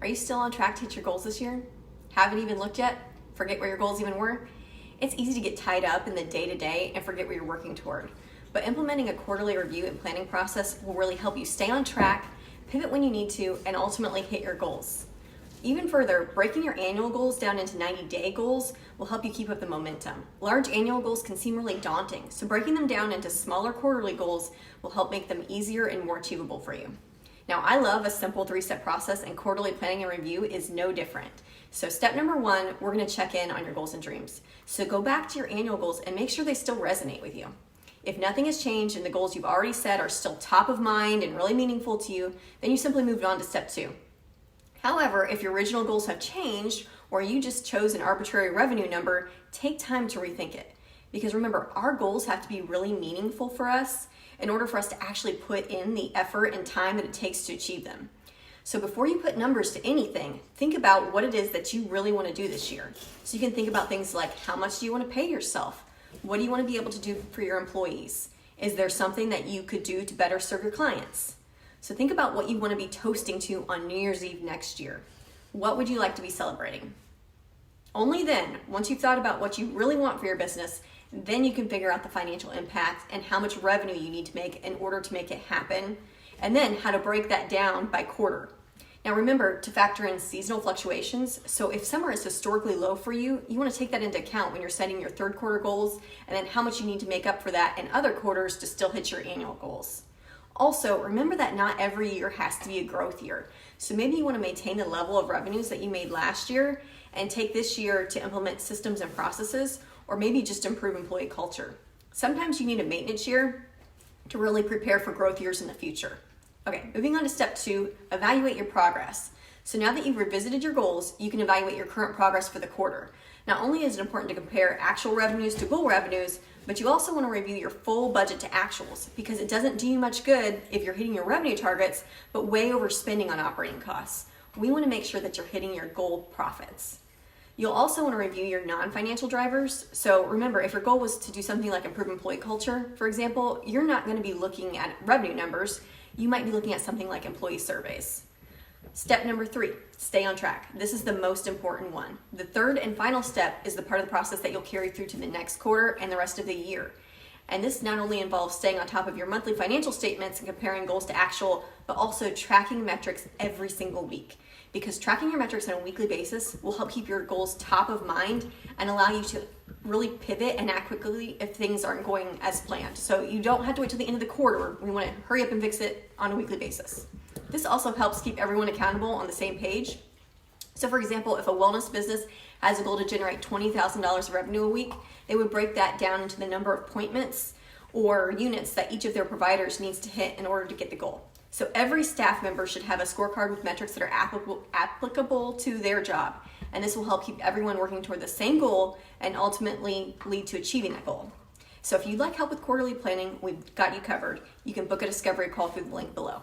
Are you still on track to hit your goals this year? Haven't even looked yet? Forget where your goals even were? It's easy to get tied up in the day-to-day and forget what you're working toward. But implementing a quarterly review and planning process will really help you stay on track, pivot when you need to, and ultimately hit your goals. Even further, breaking your annual goals down into 90-day goals will help you keep up the momentum. Large annual goals can seem really daunting, so breaking them down into smaller quarterly goals will help make them easier and more achievable for you. Now, I love a simple 3-step process, and quarterly planning and review is no different. So step number 1, we're gonna check in on your goals and dreams. So go back to your annual goals and make sure they still resonate with you. If nothing has changed and the goals you've already set are still top of mind and really meaningful to you, then you simply move on to step 2. However, if your original goals have changed or you just chose an arbitrary revenue number, take time to rethink it. Because remember, our goals have to be really meaningful for us in order for us to actually put in the effort and time that it takes to achieve them. So before you put numbers to anything, think about what it is that you really want to do this year. So you can think about things like, how much do you want to pay yourself? What do you want to be able to do for your employees? Is there something that you could do to better serve your clients? So think about what you want to be toasting to on New Year's Eve next year. What would you like to be celebrating? Only then, once you've thought about what you really want for your business, then you can figure out the financial impact and how much revenue you need to make in order to make it happen, and then how to break that down by quarter. Now remember to factor in seasonal fluctuations, so if summer is historically low for you, you want to take that into account when you're setting your third quarter goals, and then how much you need to make up for that in other quarters to still hit your annual goals. Also, remember that not every year has to be a growth year. So maybe you want to maintain the level of revenues that you made last year and take this year to implement systems and processes, or maybe just improve employee culture. Sometimes you need a maintenance year to really prepare for growth years in the future. Okay, moving on to step 2, evaluate your progress. So now that you've revisited your goals, you can evaluate your current progress for the quarter. Not only is it important to compare actual revenues to goal revenues, but you also want to review your full budget to actuals, because it doesn't do you much good if you're hitting your revenue targets, but way overspending on operating costs. We want to make sure that you're hitting your goal profits. You'll also want to review your non-financial drivers. So remember, if your goal was to do something like improve employee culture, for example, you're not going to be looking at revenue numbers. You might be looking at something like employee surveys. Step number 3, stay on track. This is the most important one. The third and final step is the part of the process that you'll carry through to the next quarter and the rest of the year. And this not only involves staying on top of your monthly financial statements and comparing goals to actual, but also tracking metrics every single week. Because tracking your metrics on a weekly basis will help keep your goals top of mind and allow you to really pivot and act quickly if things aren't going as planned. So you don't have to wait till the end of the quarter. We want to hurry up and fix it on a weekly basis. This also helps keep everyone accountable on the same page. So for example, if a wellness business has a goal to generate $20,000 of revenue a week, they would break that down into the number of appointments or units that each of their providers needs to hit in order to get the goal. So every staff member should have a scorecard with metrics that are applicable to their job. And this will help keep everyone working toward the same goal and ultimately lead to achieving that goal. So if you'd like help with quarterly planning, we've got you covered. You can book a discovery call through the link below.